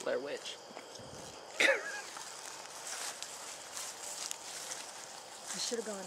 Blair Witch. I should have gone.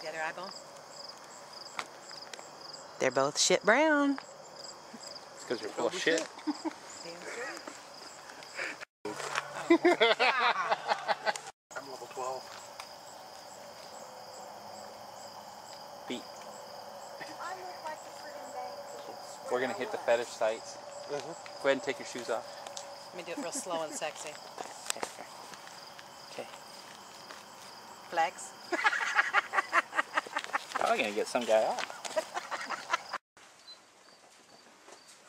The other eyeball? They're both shit brown. It's because you're full of shit. I'm level 12. Feet. We're going to hit the fetish sites. Go ahead and take your shoes off. Let me do it real slow and sexy. Okay. Flex. Probably going to get some guy off.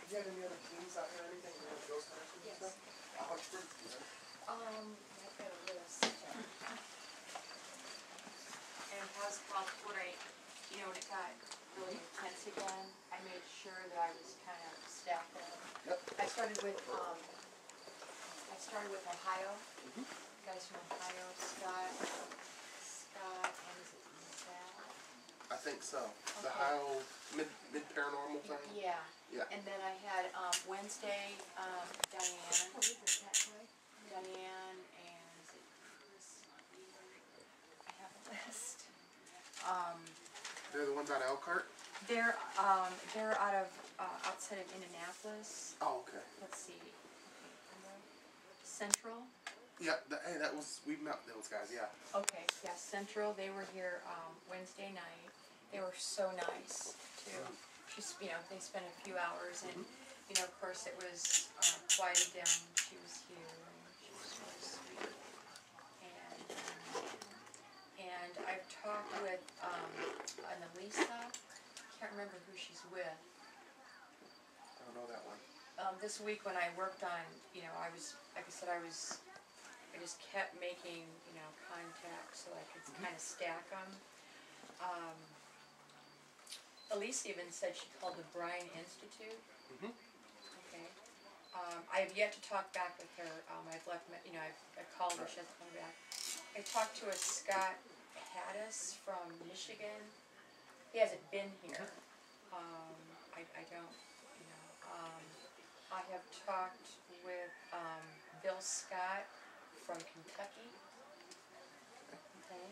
Do you have any other teams out here or anything? Any other ghost hunters and stuff? How much fruit do you have? I've got a list. And when it got really intense again, I made sure that I was kind of staffed in. Yep. I started with Ohio. Guys from Ohio, Scott, and is it Zach? I think so. The Okay. Ohio mid paranormal thing? Yeah. Yeah. And then I had Wednesday, Diane, and is it Chris? I have a list. They're the ones out of Elkhart? They're out of outside of Indianapolis. Oh, okay. Let's see. Central. Yeah, hey, we met those guys, yeah. Okay, yeah, Central. They were here Wednesday night. They were so nice too. Just they spent a few hours, and of course it was quieted down. She was here, and she was really sweet. And I've talked with Annalisa. Can't remember who she's with. I don't know that one. This week when I worked on, I was, like I said, I just kept making, contacts so I could kind of stack them. Elise even said she called the Bryan Institute. Okay. I have yet to talk back with her. I've left, I called her, she hasn't come back. I talked to a Scott Haddis from Michigan. He hasn't been here. I don't, I have talked with Bill Scott from Kentucky. Okay.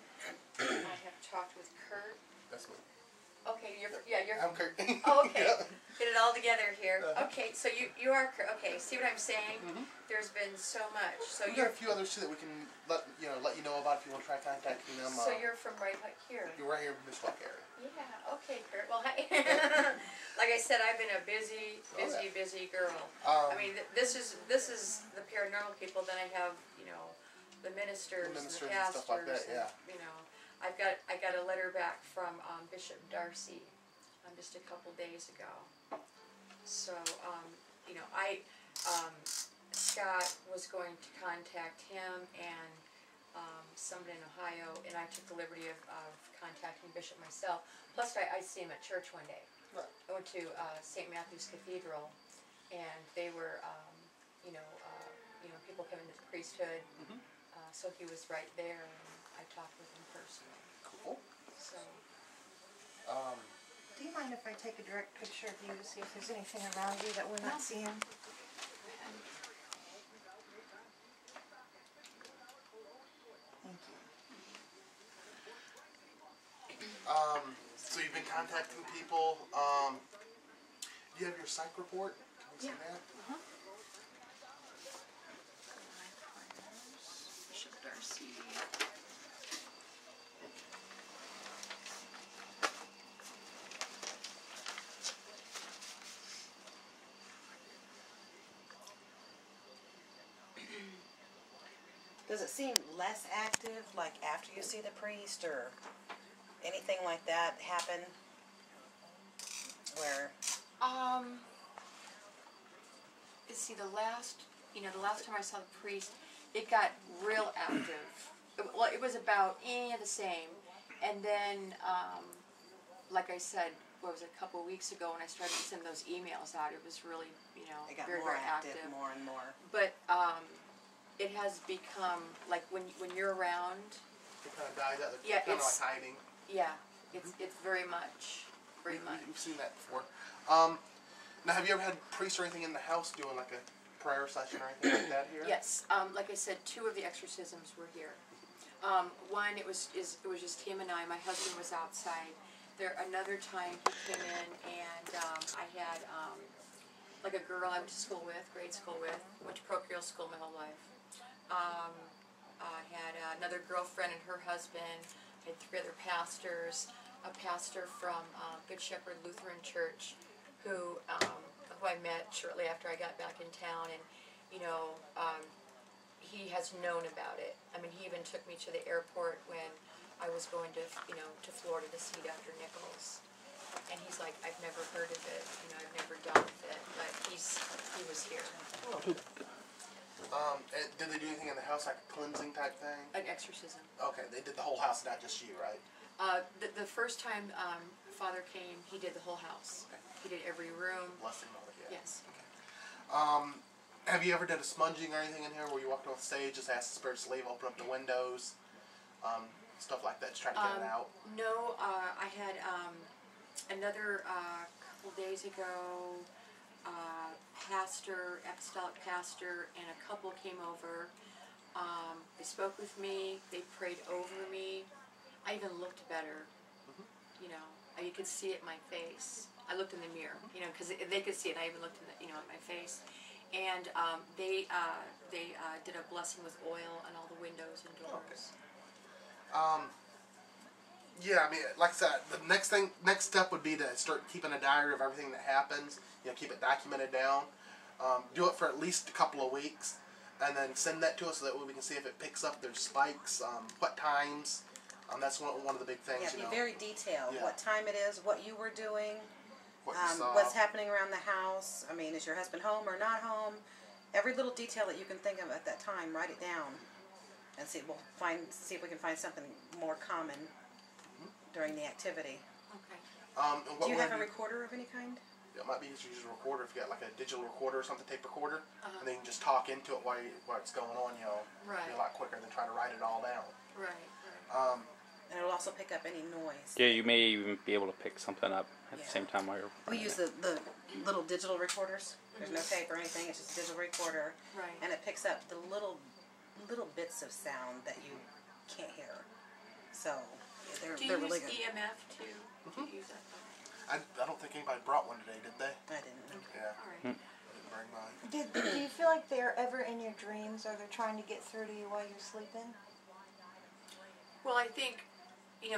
I have talked with Kurt. That's me. Okay, you're I'm Kurt. Oh, okay. Yeah. Get it all together here. Okay, so you are Kurt. Okay, see what I'm saying? There's been so much. So We got a few others too that we can let you know about if you want to try contacting them. So you're from right here. You're right here in the Mishawaka area. Yeah. Okay, Kurt. Well, like I said, I've been a busy girl. I mean, this is the paranormal people. Then I have the ministers and the pastors. And stuff like that. Yeah. I got a letter back from Bishop Darcy just a couple days ago. So Scott was going to contact him and somebody in Ohio, and I took the liberty of contacting Bishop myself. Plus, I see him at church one day. Right. I went to St. Matthew's Cathedral, and they were, people people come into the priesthood. So he was right there, and I talked with him personally. Cool. So, Do you mind if I take a direct picture of you to see if there's anything around you that we're not seeing? Thank you. So you've been contacting people. Do you have your psych report? Can we see that? Bishop Darcy. Does it seem less active, like after you see the priest, or anything like that happen? Where? let's see, the last time I saw the priest, it got real active. Well, it was about the same. And then, like I said, what was it, a couple of weeks ago when I started to send those emails out, it was really, It got very, more very active, active. more and more. But it has become, like, when you're around, It kind of died out. Yeah, Kind of it's- like hiding. yeah, it's very much. We've seen that before. Now, have you ever had priests or anything in the house doing like a prayer session or anything like that here? Yes, like I said, 2 of the exorcisms were here. One, it was just him and I. My husband was outside. Another time he came in, and I had like a girl I went to school with, grade school with, went to parochial school my whole life. I had another girlfriend and her husband. I had 3 other pastors. A pastor from Good Shepherd Lutheran Church, who I met shortly after I got back in town, and he has known about it. I mean, he even took me to the airport when I was going to Florida to see Dr. Nichols, and he's like, I've never heard of it, I've never dealt with it, but he was here. And did they do anything in the house, like a cleansing type thing? An exorcism. Okay, they did the whole house, not just you, right? The first time Father came, he did the whole house. Okay. He did every room. Blessing mode, yeah. Yes. Have you ever done a smudging or anything in here where you walked off stage, just asked the spirits to leave, open up the windows, stuff like that, just trying to get it out? No, I had another couple days ago, apostolic pastor, and a couple came over. They spoke with me. They prayed over me. I even looked better. You could see it in my face. I looked in the mirror, because they could see it. I even looked in at my face. And they did a blessing with oil on all the windows and doors. Yeah, I mean, like I said, the next step would be to start keeping a diary of everything that happens. Keep it documented down. Do it for at least a couple of weeks, and then send that to us so that way we can see if it picks up. There's spikes, what times. That's one of the big things. Yeah, be very detailed. Yeah. What time it is, what you were doing, What you saw. what's happening around the house. I mean, is your husband home or not home? Every little detail that you can think of at that time, write it down, and see if we can find something more common during the activity. Okay. And what Do you we're have a gonna do- recorder of any kind? It might be easier to use a recorder if you got like a digital recorder or something, tape recorder, Uh-huh. and then you can just talk into it while it's going on. Right. Be a lot quicker than trying to write it all down. Right. And it'll also pick up any noise. Yeah, you may even be able to pick something up at the Yeah. same time while you're We playing use it. the little digital recorders. There's no tape or anything. It's just a digital recorder, Right. and it picks up the little bits of sound that you can't hear. So they're Do you really use good. EMF too? Do you use that? I don't think anybody brought one today, did they? I didn't. Yeah. All right. I didn't bring mine. Do you feel like they're ever in your dreams, or they're trying to get through to you while you're sleeping? Well, I think,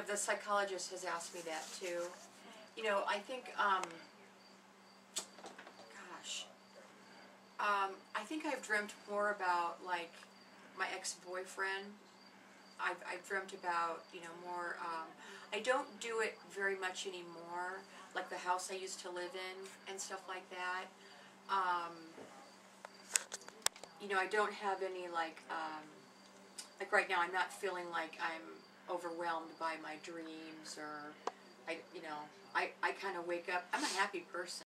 the psychologist has asked me that too. I think, I think I've dreamt more about, like, my ex-boyfriend. I've dreamt about, more, I don't do it very much anymore, like the house I used to live in and stuff like that. I don't have any, like right now I'm not feeling like I'm overwhelmed by my dreams, or I kind of wake up. I'm a happy person.